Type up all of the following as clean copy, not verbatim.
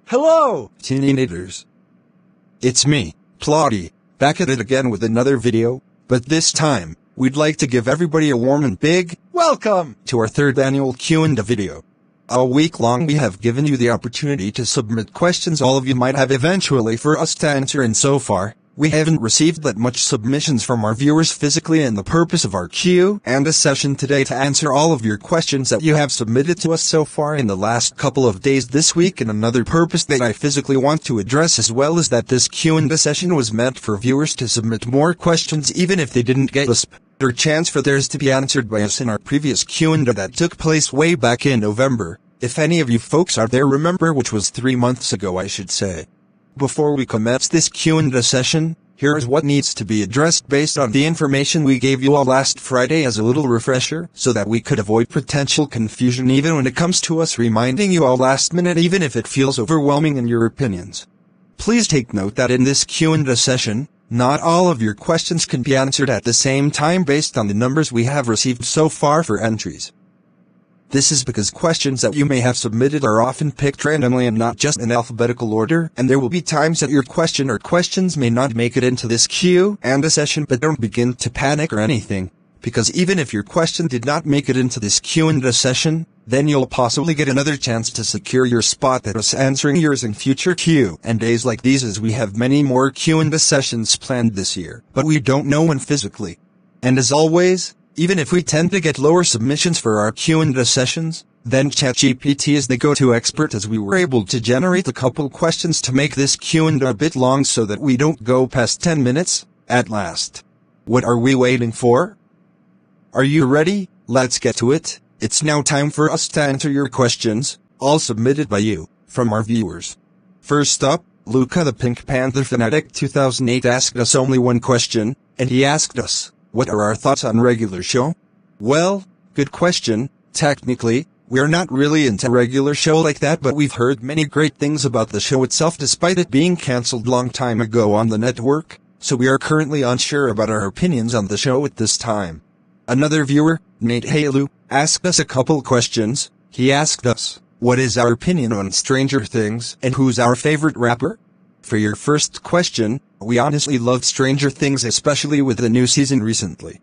Hello, teenagers. It's me, Plotty, back at it again with another video, but this time, we'd like to give everybody a warm and big welcome to our third annual Q&A video. All week long we have given you the opportunity to submit questions all of you might have eventually for us to answer, and so far, we haven't received that much submissions from our viewers physically, and the purpose of our Q&A session today to answer all of your questions that you have submitted to us so far in the last couple of days this week, and another purpose that I physically want to address as well is that this Q&A session was meant for viewers to submit more questions even if they didn't get a better chance for theirs to be answered by us in our previous Q&A that took place way back in November. If any of you folks out there remember, which was 3 months ago I should say. Before we commence this Q&A session, here is what needs to be addressed based on the information we gave you all last Friday as a little refresher, so that we could avoid potential confusion even when it comes to us reminding you all last minute, even if it feels overwhelming in your opinions. Please take note that in this Q&A session, not all of your questions can be answered at the same time based on the numbers we have received so far for entries. This is because questions that you may have submitted are often picked randomly and not just in alphabetical order, and there will be times that your question or questions may not make it into this Q&A session, but don't begin to panic or anything, because even if your question did not make it into this Q&A session, then you'll possibly get another chance to secure your spot at us answering yours in future Q&As like these, as we have many more Q&A sessions planned this year, but we don't know when physically. And as always, even if we tend to get lower submissions for our Q&A sessions, then ChatGPT is the go-to expert, as we were able to generate a couple questions to make this Q&A a bit long so that we don't go past 10 minutes, at last. What are we waiting for? Are you ready? Let's get to it. It's now time for us to answer your questions, all submitted by you, from our viewers. First up, Luca the Pink Panther Fanatic 2008 asked us only one question, and he asked us, what are our thoughts on regular show? Well, good question. Technically, we're not really into regular show like that, but we've heard many great things about the show itself despite it being cancelled long time ago on the network, so we are currently unsure about our opinions on the show at this time. Another viewer, Nate Halu, asked us a couple questions. He asked us, what is our opinion on Stranger Things, and who's our favorite rapper? For your first question, we honestly loved Stranger Things, especially with the new season recently.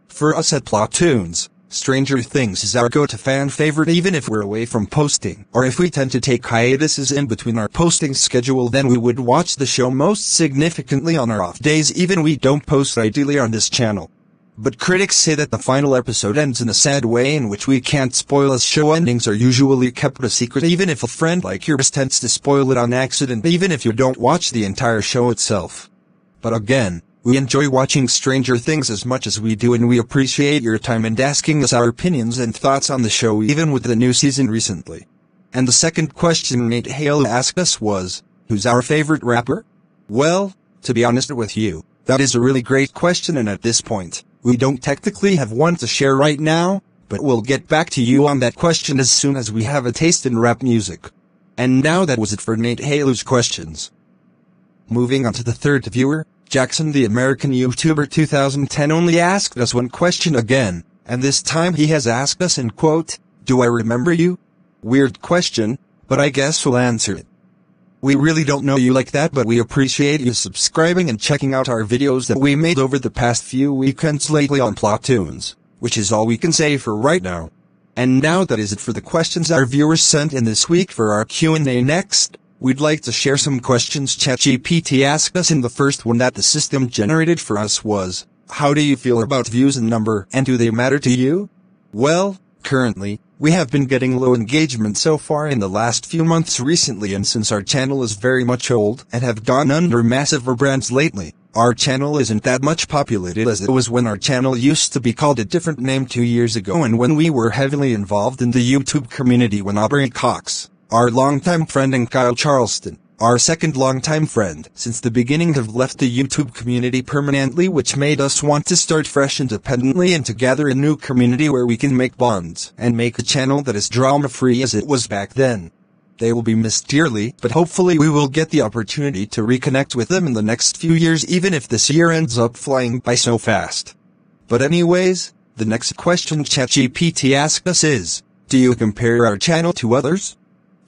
For us at PlotToons, Stranger Things is our go-to fan favorite even if we're away from posting, or if we tend to take hiatuses in between our posting schedule, then we would watch the show most significantly on our off days even we don't post ideally on this channel. But critics say that the final episode ends in a sad way in which we can't spoil, as show endings are usually kept a secret even if a friend like yours tends to spoil it on accident, even if you don't watch the entire show itself. But again, we enjoy watching Stranger Things as much as we do, and we appreciate your time and asking us our opinions and thoughts on the show even with the new season recently. And the second question Nate Hale asked us was, who's our favorite rapper? Well, to be honest with you, that is a really great question, and at this point, we don't technically have one to share right now, but we'll get back to you on that question as soon as we have a taste in rap music. And now that was it for Nate Halu's questions. Moving on to the third viewer, Jackson the American YouTuber 2010 only asked us one question again, and this time he has asked us in quote, do I remember you? Weird question, but I guess we'll answer it. We really don't know you like that, but we appreciate you subscribing and checking out our videos that we made over the past few weekends lately on PlotToons, which is all we can say for right now. And now that is it for the questions our viewers sent in this week. For our Q&A next, we'd like to share some questions ChatGPT asked us. In the first one that the system generated for us was, how do you feel about views and number, and do they matter to you? Well, currently, we have been getting low engagement so far in the last few months recently, and since our channel is very much old and have gone under massive rebrands lately, our channel isn't that much populated as it was when our channel used to be called a different name 2 years ago, and when we were heavily involved in the YouTube community when Aubrey Cox, our longtime friend, and Kyle Charleston, our second longtime friend since the beginning, have left the YouTube community permanently, which made us want to start fresh independently and to gather a new community where we can make bonds and make a channel that is drama-free as it was back then. They will be missed dearly, but hopefully we will get the opportunity to reconnect with them in the next few years, even if this year ends up flying by so fast. But anyways, the next question ChatGPT asked us is, do you compare our channel to others?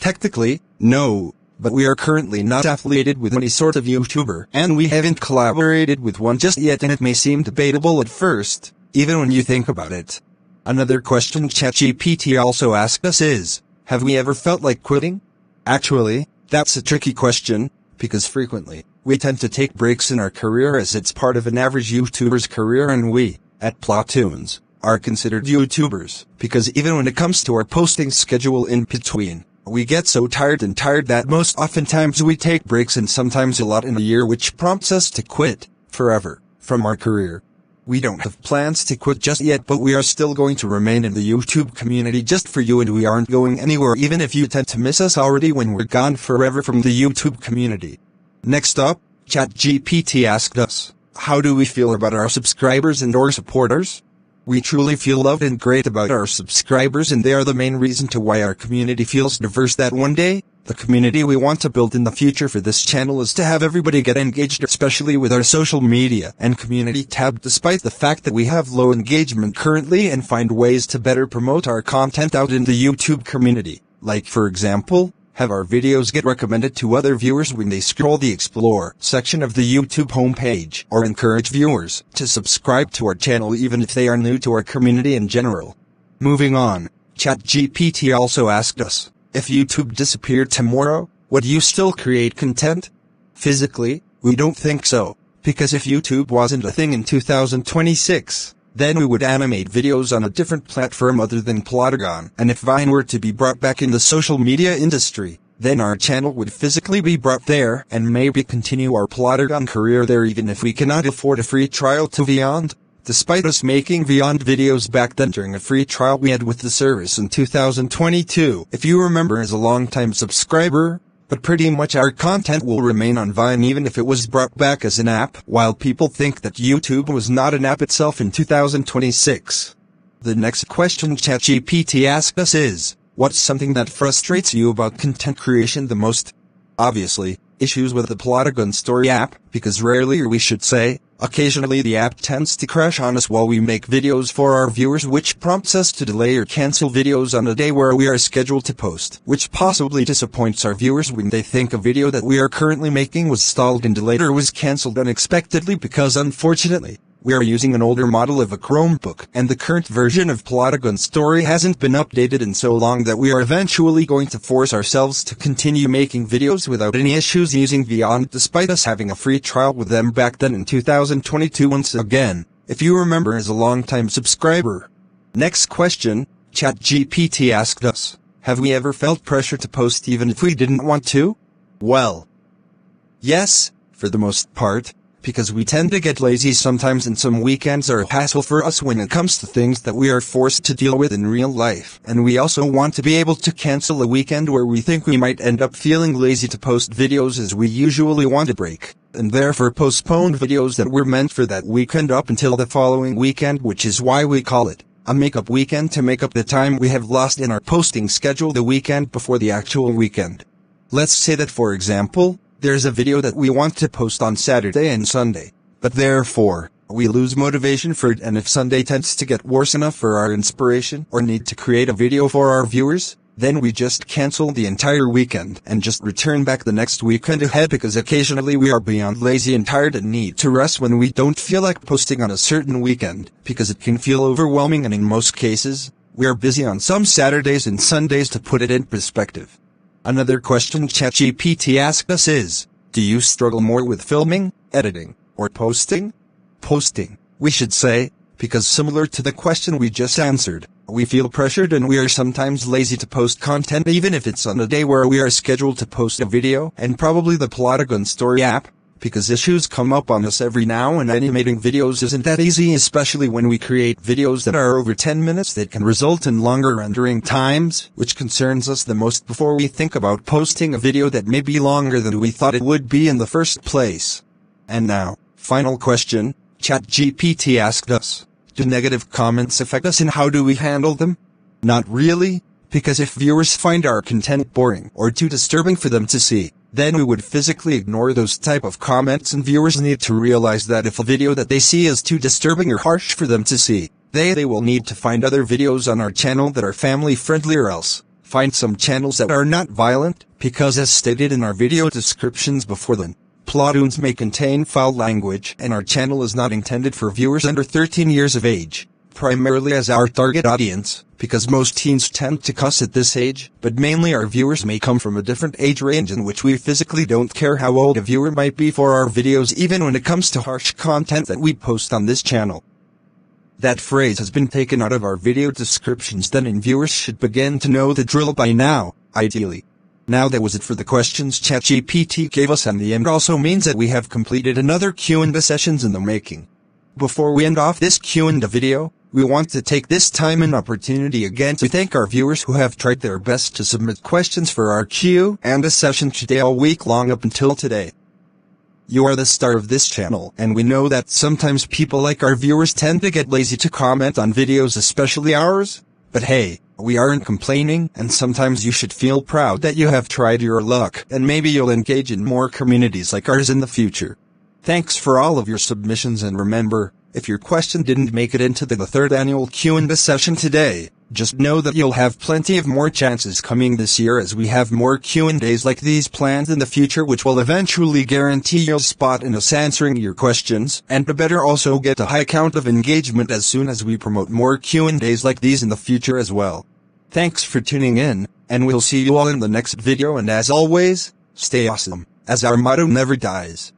Technically, no. but we are currently not affiliated with any sort of YouTuber, and we haven't collaborated with one just yet, and it may seem debatable at first, even when you think about it. Another question ChatGPT also asked us is, have we ever felt like quitting? Actually, that's a tricky question, because frequently, we tend to take breaks in our career as it's part of an average YouTuber's career, and we, at PlotToons, are considered YouTubers, because even when it comes to our posting schedule in between, we get so tired that most oftentimes we take breaks, and sometimes a lot in a year, which prompts us to quit forever from our career. We don't have plans to quit just yet, but we are still going to remain in the YouTube community just for you, and we aren't going anywhere even if you tend to miss us already when we're gone forever from the YouTube community. Next up, ChatGPT asked us, how do we feel about our subscribers and or supporters? We truly feel loved and great about our subscribers, and they are the main reason to why our community feels diverse, that one day, the community we want to build in the future for this channel is to have everybody get engaged, especially with our social media and community tab, despite the fact that we have low engagement currently, and find ways to better promote our content out in the YouTube community. Like, for example, have our videos get recommended to other viewers when they scroll the Explore section of the YouTube homepage, or encourage viewers to subscribe to our channel even if they are new to our community in general. Moving on, ChatGPT also asked us, if YouTube disappeared tomorrow, would you still create content? Physically, we don't think so, because if YouTube wasn't a thing in 2026, then we would animate videos on a different platform other than PlotToons, and if Vine were to be brought back in the social media industry, then our channel would physically be brought there, and maybe continue our PlotToons career there even if we cannot afford a free trial to Beyond. Despite us making Beyond videos back then during a free trial we had with the service in 2022, if you remember as a long-time subscriber, but pretty much our content will remain on Vine even if it was brought back as an app, while people think that YouTube was not an app itself in 2026. The next question ChatGPT asked us is, what's something that frustrates you about content creation the most? Obviously, issues with the PlotToons story app, because rarely, or we should say, occasionally the app tends to crash on us while we make videos for our viewers, which prompts us to delay or cancel videos on a day where we are scheduled to post, which possibly disappoints our viewers when they think a video that we are currently making was stalled and delayed or was cancelled unexpectedly, because unfortunately, we are using an older model of a Chromebook, and the current version of PlotToons story hasn't been updated in so long that we are eventually going to force ourselves to continue making videos without any issues using Beyond, despite us having a free trial with them back then in 2022 once again, if you remember as a long-time subscriber. Next question, ChatGPT asked us, have we ever felt pressure to post even if we didn't want to? Well, yes, for the most part, because we tend to get lazy sometimes, and some weekends are a hassle for us when it comes to things that we are forced to deal with in real life, and we also want to be able to cancel a weekend where we think we might end up feeling lazy to post videos, as we usually want a break, and therefore postpone videos that were meant for that weekend up until the following weekend, which is why we call it a makeup weekend, to make up the time we have lost in our posting schedule the weekend before the actual weekend. Let's say that, for example, there's a video that we want to post on Saturday and Sunday, but therefore, we lose motivation for it, and if Sunday tends to get worse enough for our inspiration or need to create a video for our viewers, then we just cancel the entire weekend and just return back the next weekend ahead, because occasionally we are beyond lazy and tired and need to rest when we don't feel like posting on a certain weekend, because it can feel overwhelming, and in most cases, we are busy on some Saturdays and Sundays, to put it in perspective. Another question ChatGPT asked us is, do you struggle more with filming, editing, or posting? Posting, we should say, because similar to the question we just answered, we feel pressured and we are sometimes lazy to post content even if it's on a day where we are scheduled to post a video, and probably the PlotToons story app, because issues come up on us every now and animating videos isn't that easy, especially when we create videos that are over 10 minutes that can result in longer rendering times, which concerns us the most before we think about posting a video that may be longer than we thought it would be in the first place. And now, final question, ChatGPT asked us, do negative comments affect us and how do we handle them? Not really, because if viewers find our content boring or too disturbing for them to see, then we would physically ignore those type of comments, and viewers need to realize that if a video that they see is too disturbing or harsh for them to see, they will need to find other videos on our channel that are family friendly, or else find some channels that are not violent, because as stated in our video descriptions before then, PlotToons may contain foul language and our channel is not intended for viewers under 13 years of age, primarily as our target audience, because most teens tend to cuss at this age, but mainly our viewers may come from a different age range in which we physically don't care how old a viewer might be for our videos even when it comes to harsh content that we post on this channel. That phrase has been taken out of our video descriptions then and viewers should begin to know the drill by now, ideally. Now that was it for the questions ChatGPT gave us and the end also means that we have completed another Q&A sessions in the making. Before we end off this Q&A video, we want to take this time and opportunity again to thank our viewers who have tried their best to submit questions for our Q&A session today all week long up until today. You are the star of this channel, and we know that sometimes people like our viewers tend to get lazy to comment on videos, especially ours. But hey, we aren't complaining, and sometimes you should feel proud that you have tried your luck, and maybe you'll engage in more communities like ours in the future. Thanks for all of your submissions, and remember, if your question didn't make it into the third annual Q&A session today, just know that you'll have plenty of more chances coming this year as we have more Q&As like these planned in the future which will eventually guarantee you'll spot in us answering your questions, and to better also get a high count of engagement as soon as we promote more Q&As like these in the future as well. Thanks for tuning in, and we'll see you all in the next video, and as always, stay awesome, as our motto never dies.